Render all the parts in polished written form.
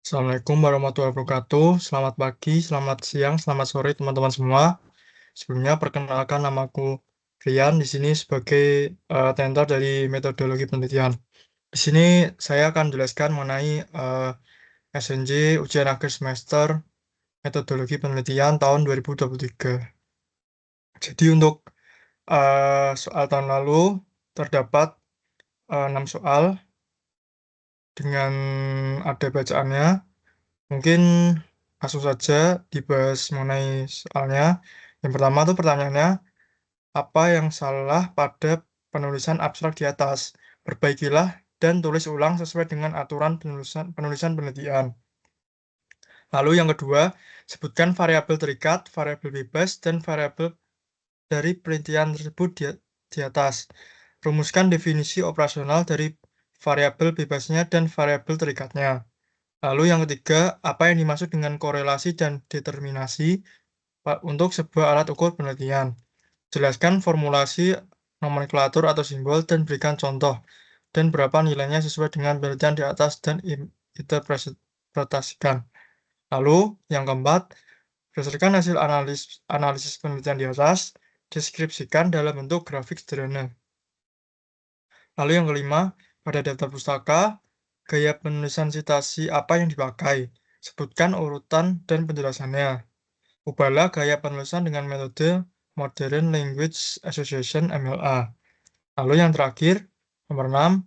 Assalamualaikum warahmatullahi wabarakatuh. Selamat pagi, selamat siang, selamat sore teman-teman semua. Sebelumnya perkenalkan namaku Rian di sini sebagai tenter dari metodologi penelitian. Di sini saya akan jelaskan mengenai SNJ ujian akhir semester metodologi penelitian tahun 2023. Jadi untuk soal tahun lalu terdapat 6 soal dengan ada bacaannya. Mungkin langsung saja dibahas mengenai soalnya. Yang pertama tuh pertanyaannya, apa yang salah pada penulisan abstrak di atas? Perbaikilah dan tulis ulang sesuai dengan aturan penulisan penelitian. Lalu yang kedua, sebutkan variabel terikat, variabel bebas, dan variabel dari penelitian tersebut di atas. Rumuskan definisi operasional dari variabel bebasnya dan variabel terikatnya. Lalu yang ketiga, apa yang dimaksud dengan korelasi dan determinasi untuk sebuah alat ukur penelitian? Jelaskan formulasi nomenklatur atau simbol dan berikan contoh dan berapa nilainya sesuai dengan penelitian di atas dan interpretasikan. Lalu yang keempat, berdasarkan hasil analisis penelitian di atas, deskripsikan dalam bentuk grafik sederhana. Lalu yang kelima, pada daftar pustaka, gaya penulisan sitasi apa yang dipakai? Sebutkan urutan dan penjelasannya. Ubahlah gaya penulisan dengan metode Modern Language Association (MLA). Lalu yang terakhir, nomor 6,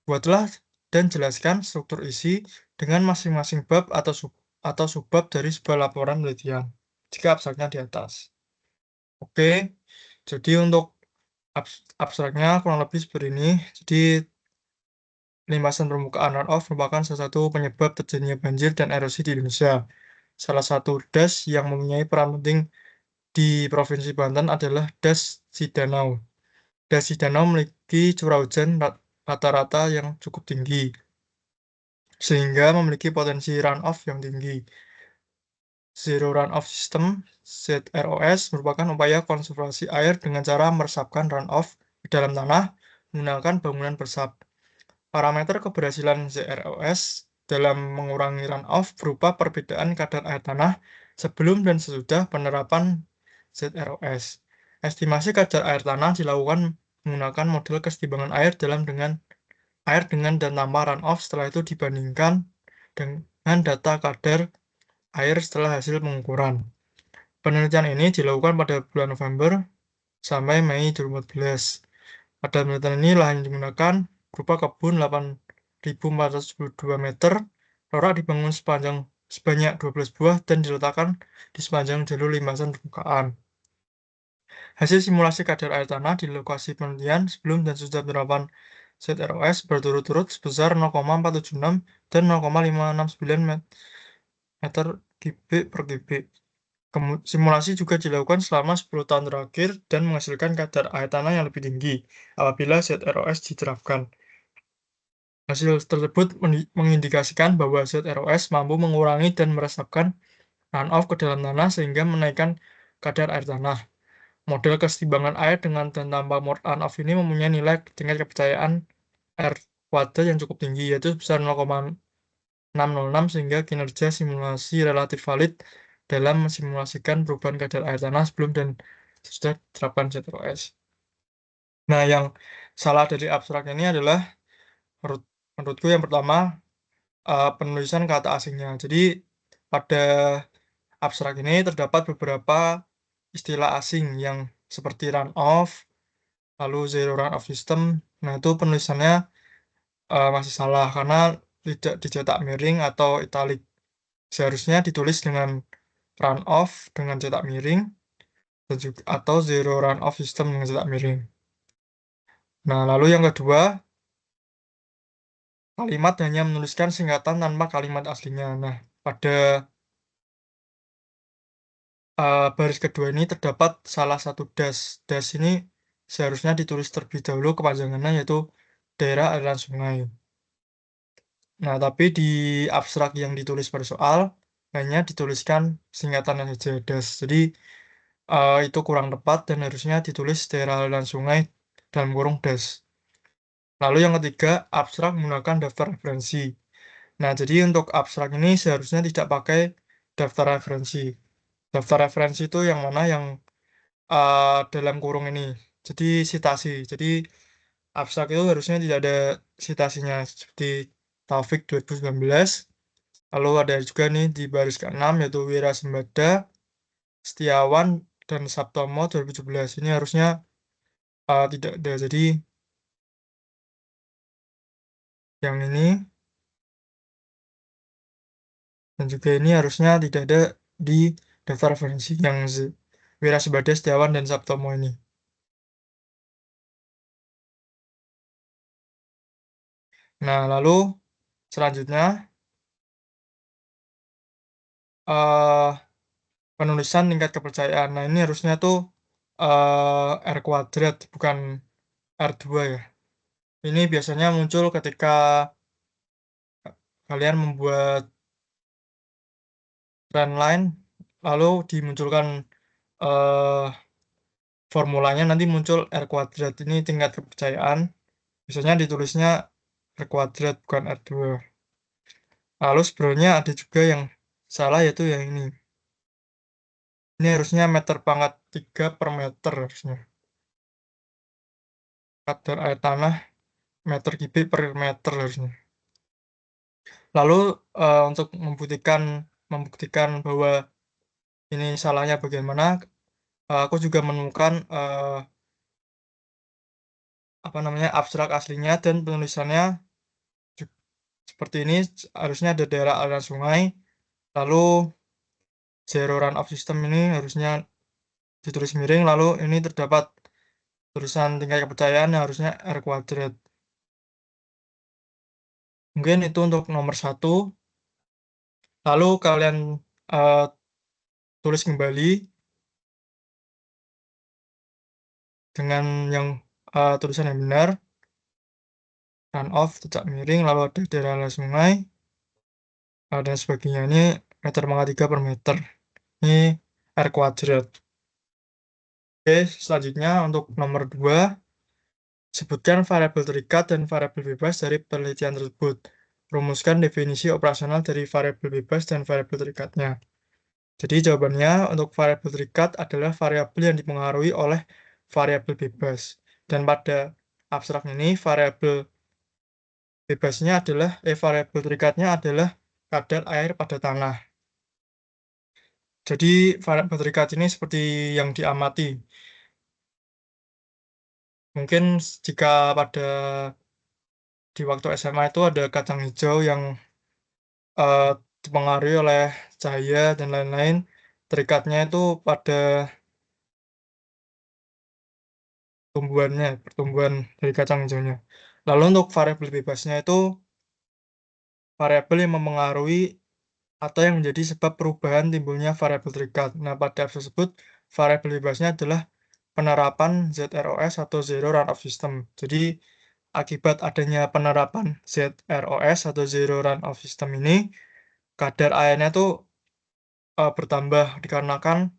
buatlah dan jelaskan struktur isi dengan masing-masing bab atau subbab dari sebuah laporan penelitian, jika abstraknya di atas. Oke, jadi untuk abstraknya kurang lebih seperti ini. Jadi limpasan permukaan runoff merupakan salah satu penyebab terjadinya banjir dan erosi di Indonesia. Salah satu das yang mempunyai peran penting di Provinsi Banten adalah Das Cidanau. Das Cidanau memiliki curah hujan rata-rata yang cukup tinggi, sehingga memiliki potensi runoff yang tinggi. Zero Runoff System (ZROS) merupakan upaya konservasi air dengan cara meresapkan runoff ke dalam tanah menggunakan bangunan peresap. Parameter keberhasilan ZROS dalam mengurangi runoff berupa perbedaan kadar air tanah sebelum dan sesudah penerapan ZROS. Estimasi kadar air tanah dilakukan menggunakan model kesetimbangan air dengan dan tanpa runoff, setelah itu dibandingkan dengan data kadar air setelah hasil pengukuran. Penelitian ini dilakukan pada bulan November sampai Mei 2014. Pada penelitian ini lahan yang digunakan berupa kebun 8.472 meter, lorak dibangun sebanyak 12 buah dan diletakkan di sepanjang jalur limpasan permukaan. Hasil simulasi kadar air tanah di lokasi penelitian sebelum dan sesudah penerapan ZROS berturut-turut sebesar 0,476 dan 0,569 meter kubik per kubik. Simulasi juga dilakukan selama 10 tahun terakhir dan menghasilkan kadar air tanah yang lebih tinggi apabila ZROS diterapkan. Hasil tersebut mengindikasikan bahwa ZROS mampu mengurangi dan meresapkan runoff ke dalam tanah sehingga menaikkan kadar air tanah. Model kesetimbangan air dengan dan tanpa runoff ini mempunyai nilai tingkat kepercayaan air water yang cukup tinggi, yaitu sebesar 0,606, sehingga kinerja simulasi relatif valid dalam mensimulasikan perubahan kadar air tanah sebelum dan sesudah diterapkan ZROS. Nah, yang salah dari abstrak ini adalah menurutku yang pertama, penulisan kata asingnya. Jadi pada abstrak ini terdapat beberapa istilah asing yang seperti runoff, lalu zero runoff system. Nah, itu penulisannya masih salah karena tidak dicetak miring atau italik. Seharusnya ditulis dengan runoff dengan cetak miring dan juga atau zero runoff system dengan cetak miring. Nah, lalu yang kedua, kalimat hanya menuliskan singkatan tanpa kalimat aslinya. Nah, pada baris kedua ini terdapat salah satu das. Das ini seharusnya ditulis terlebih dahulu kepanjangannya, yaitu daerah aliran sungai. Nah, tapi di abstrak yang ditulis pada soal hanya dituliskan singkatan saja das. Jadi itu kurang tepat dan harusnya ditulis daerah aliran sungai dalam kurung das. Lalu yang ketiga, abstrak menggunakan daftar referensi. Nah, jadi untuk abstrak ini seharusnya tidak pakai daftar referensi. Daftar referensi itu yang mana yang dalam kurung ini. Jadi sitasi. Jadi abstrak itu harusnya tidak ada sitasinya seperti Taufik 2019. Lalu ada juga nih di baris ke-6 yaitu Wira Sembada, Setiawan, dan Sabtomo 2017. Ini harusnya tidak ada. Jadi yang ini dan juga ini harusnya tidak ada di daftar referensi yang Wira Sembada, Setiawan, dan Sabtomo ini. Nah, lalu selanjutnya eh, penulisan tingkat kepercayaan. Nah, ini harusnya tuh R kuadrat, bukan R2 ya. Ini biasanya muncul ketika kalian membuat trendline, lalu dimunculkan eh, formulanya, nanti muncul R kuadrat. Ini tingkat kepercayaan. Biasanya ditulisnya R kuadrat, bukan R2. Lalu sebenarnya ada juga yang salah, yaitu yang ini. Ini harusnya meter pangkat 3 per meter harusnya. Kadar air tanah meter kubik per meter harusnya. Lalu untuk membuktikan bahwa ini salahnya bagaimana, aku juga menemukan apa namanya abstrak aslinya dan penulisannya ju- seperti ini. Harusnya ada daerah aliran sungai, lalu zero run off system ini harusnya ditulis miring, lalu ini terdapat tulisan tingkat kepercayaan yang harusnya R kuadrat. Mungkin itu untuk nomor satu. Lalu kalian eh, tulis kembali dengan yang tulisan yang benar. Run off tidak miring, lalu ada daerah aliran sungai, dan sebagainya. Ini meter pangkat 3 per meter. Ini R kuadrat. Oke, selanjutnya untuk nomor 2, sebutkan variabel terikat dan variabel bebas dari penelitian tersebut. Rumuskan definisi operasional dari variabel bebas dan variabel terikatnya. Jadi jawabannya untuk variabel terikat adalah variabel yang dipengaruhi oleh variabel bebas. Dan pada abstrak ini variabel bebasnya adalah variabel terikatnya adalah kadar air pada tanah. Jadi variabel terikat ini seperti yang diamati. Mungkin jika pada di waktu SMA itu ada kacang hijau yang eh, dipengaruhi oleh cahaya dan lain-lain, terikatnya itu pada pertumbuhan dari kacang hijaunya. Lalu untuk variabel bebasnya itu variabel yang mempengaruhi atau yang menjadi sebab perubahan timbulnya variabel terikat. Nah, pada tersebut variabel bebasnya adalah penerapan ZROS atau Zero Runoff System. Jadi, akibat adanya penerapan ZROS atau Zero Runoff System ini, kadar airnya tuh bertambah dikarenakan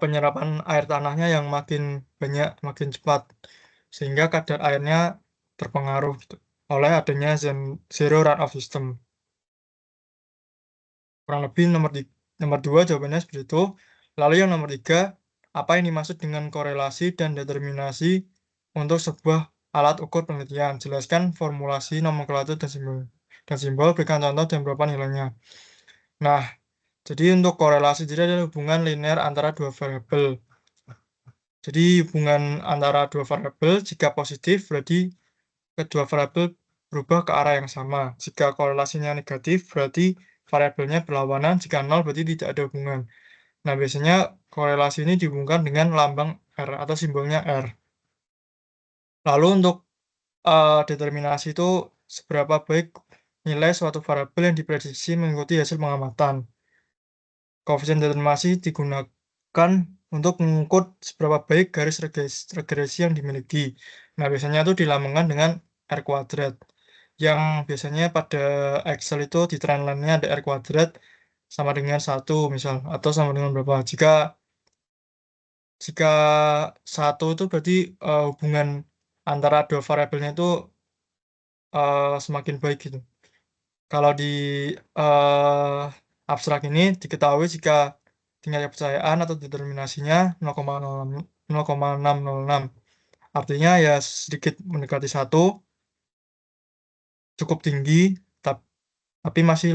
penyerapan air tanahnya yang makin banyak, makin cepat, sehingga kadar airnya terpengaruh gitu, oleh adanya Zero Runoff System. Kurang lebih nomor 2 jawabannya seperti itu. Lalu yang nomor 3, apa yang dimaksud dengan korelasi dan determinasi untuk sebuah alat ukur penelitian? Jelaskan formulasi, nomenklatur, dan simbol. Dan simbol, berikan contoh dan berapa nilainya. Nah, jadi untuk korelasi, jadi ada hubungan linear antara dua variabel. Jadi hubungan antara dua variabel, jika positif, berarti kedua variabel berubah ke arah yang sama. Jika korelasinya negatif, berarti variabelnya berlawanan. Jika nol, berarti tidak ada hubungan. Nah, biasanya korelasi ini dihubungkan dengan lambang R atau simbolnya R. Lalu untuk determinasi itu seberapa baik nilai suatu variabel yang diprediksi mengikuti hasil pengamatan. Koefisien determinasi digunakan untuk mengukur seberapa baik garis regresi yang dimiliki. Nah, biasanya itu dilambangkan dengan R kuadrat. Yang biasanya pada Excel itu di trendline-nya ada R kuadrat sama dengan 1 misal, atau sama dengan berapa. Jika jika 1 itu berarti hubungan antara dua variabelnya itu semakin baik gitu. Kalau di eh, abstrak ini diketahui jika tingkat kepercayaan atau determinasinya 0,606. Artinya ya sedikit mendekati satu, cukup tinggi, tap- tapi masih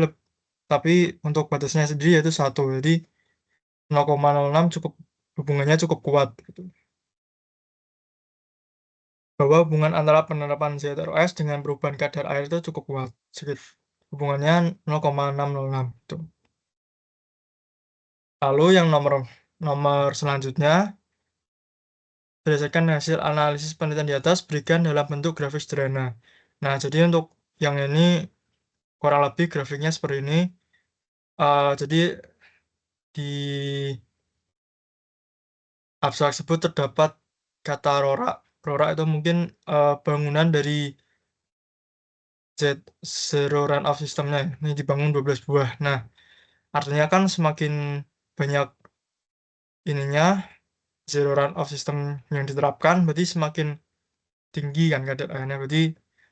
tapi untuk batasnya sendiri yaitu satu. Jadi 0,06 cukup hubungannya cukup kuat gitu. Bahwa hubungan antara penerapan ZROS dengan perubahan kadar air itu cukup kuat. Sedikit hubungannya 0,606 itu. Lalu yang nomor nomor selanjutnya, berdasarkan hasil analisis penelitian di atas, berikan dalam bentuk grafik sederhana. Nah, jadi untuk yang ini kurang lebih grafiknya seperti ini. Jadi di abstrak tersebut terdapat kata rorak. Rorak itu mungkin bangunan dari zero run off sistemnya. Ini dibangun 12 buah. Nah, artinya kan semakin banyak ininya zero run off system yang diterapkan, berarti semakin tinggi kan kadar airnya. Berarti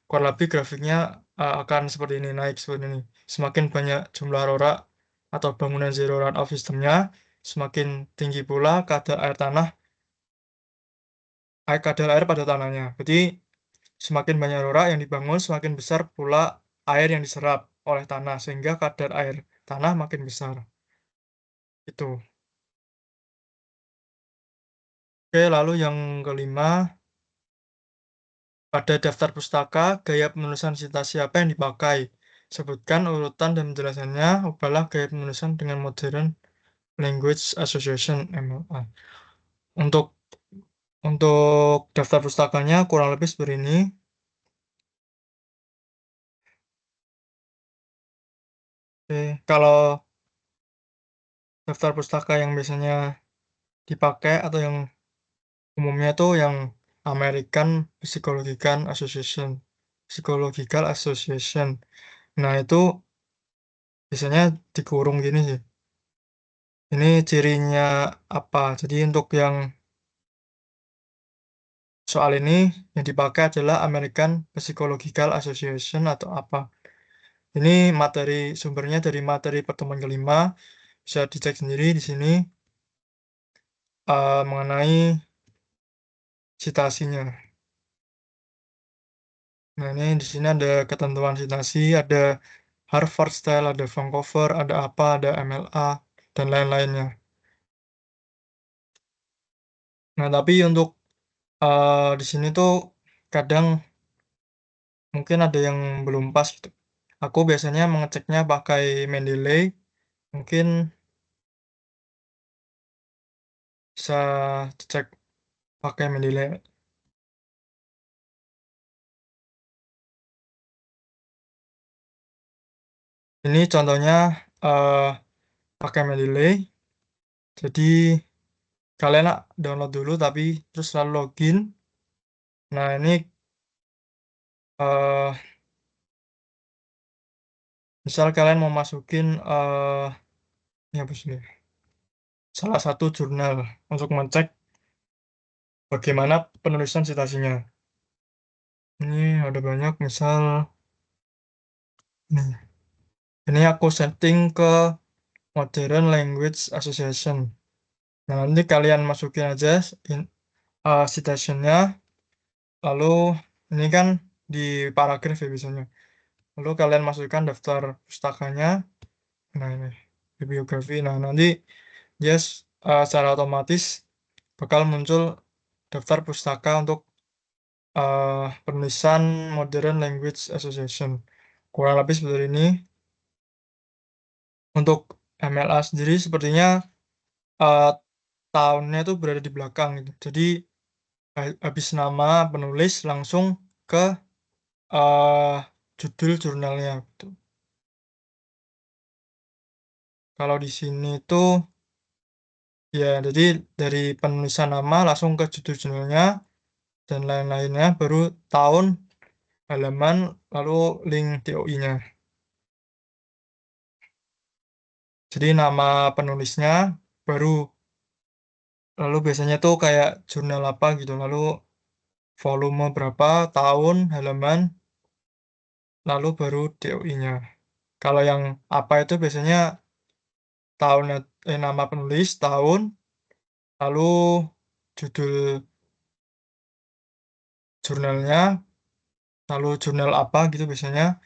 kurang lebih grafiknya akan seperti ini, naik seperti ini. Semakin banyak jumlah rorak atau bangunan zero run off sistemnya, semakin tinggi pula kadar air pada tanahnya. Berarti semakin banyak rorak yang dibangun, semakin besar pula air yang diserap oleh tanah, sehingga kadar air tanah makin besar. Itu. Oke, lalu yang kelima, pada daftar pustaka, gaya penulisan citasi apa yang dipakai? Sebutkan urutan dan penjelasannya, ubahlah gaya penulisan dengan Modern Language Association (MLA). Untuk daftar pustakanya kurang lebih seperti ini. Oke, kalau daftar pustaka yang biasanya dipakai atau yang umumnya tuh yang American Psychological Association. Nah, itu biasanya dikurung gini sih. Ini cirinya apa? Jadi untuk yang soal ini yang dipakai adalah American Psychological Association atau apa. Ini sumbernya dari materi pertemuan kelima. Bisa dicek sendiri di sini mengenai citasinya. Nah, ini di sini ada ketentuan citasi, ada Harvard Style, ada Vancouver, ada apa, ada MLA, dan lain-lainnya. Nah, tapi untuk di sini tuh kadang mungkin ada yang belum pas gitu. Aku biasanya mengeceknya pakai Mendeley, mungkin bisa cek pakai Mendeley. Ini contohnya eh, pakai Mendeley. Jadi kalian download dulu tapi terus lalu login. Nah, ini eh, misal kalian mau masukin ini apa sih? Salah satu jurnal untuk mengecek bagaimana penulisan citasinya. Ini ada banyak, misal nih. Ini aku setting ke Modern Language Association. Nah, nanti kalian masukin aja citationnya, lalu ini kan di paragraf ya biasanya. Lalu kalian masukkan daftar pustakanya. Nah, ini bibliografi. Nah, nanti yes, secara otomatis bakal muncul daftar pustaka untuk penulisan Modern Language Association. Kurang lebih seperti ini. Untuk MLA sendiri sepertinya eh, tahunnya itu berada di belakang gitu. Jadi habis nama penulis langsung ke eh, judul jurnalnya gitu. Kalau di sini tuh ya jadi dari penulisan nama langsung ke judul jurnalnya dan lain-lainnya, baru tahun, halaman, lalu link TOI-nya. Jadi nama penulisnya baru, lalu biasanya tuh kayak jurnal apa gitu, lalu volume berapa, tahun, halaman, lalu baru DOI-nya. Kalau yang apa itu biasanya tahun, nama penulis, tahun, lalu judul jurnalnya, lalu jurnal apa gitu biasanya,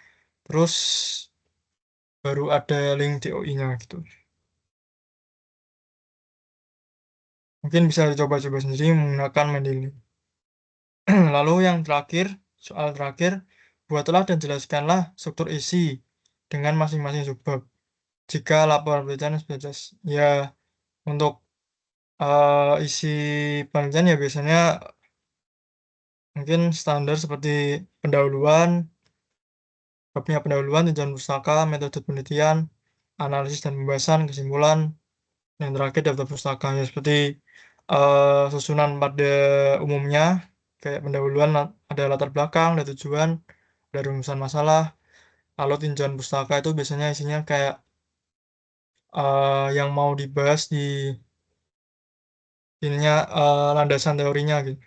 terus baru ada link DOI-nya gitu. Mungkin bisa dicoba-coba sendiri menggunakan Mendeley. Lalu yang terakhir, soal terakhir, buatlah dan jelaskanlah struktur isi dengan masing-masing subbab. Jika laporan penelitian sudah jelas, ya untuk isi penelitian ya biasanya mungkin standar seperti pendahuluan, babnya pendahuluan, tinjauan pustaka, metode penelitian, analisis dan pembahasan, kesimpulan, yang terakhir daftar pustaka. Ya seperti susunan pada umumnya, kayak pendahuluan ada latar belakang, ada tujuan, ada rumusan masalah. Lalu tinjauan pustaka itu biasanya isinya kayak yang mau dibahas di ininya, landasan teorinya gitu.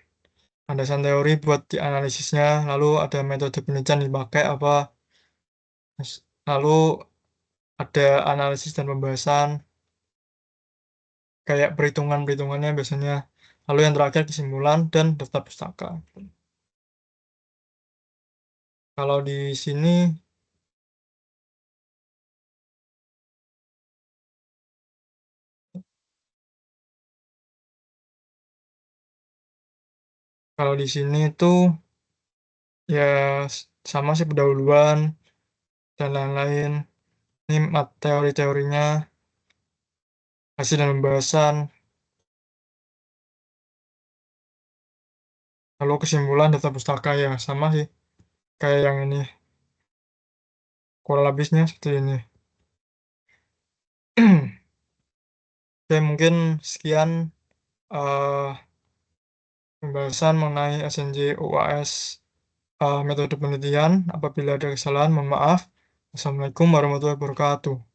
Landasan teori buat dianalisisnya, lalu ada metode penelitian dipakai apa, lalu ada analisis dan pembahasan, kayak perhitungan-perhitungannya biasanya. Lalu yang terakhir kesimpulan dan daftar pustaka. Kalau di sini, kalau di sini tuh ya sama sih pendahuluan dan lain-lain. Ini teori-teorinya, hasil dan pembahasan, lalu kesimpulan daftar pustaka ya sama sih kayak yang ini. Kurang lebihnya seperti ini. Oke, mungkin sekian eh, pembahasan mengenai SNJ UAS, metode penelitian. Apabila ada kesalahan, mohon maaf. Assalamualaikum warahmatullahi wabarakatuh.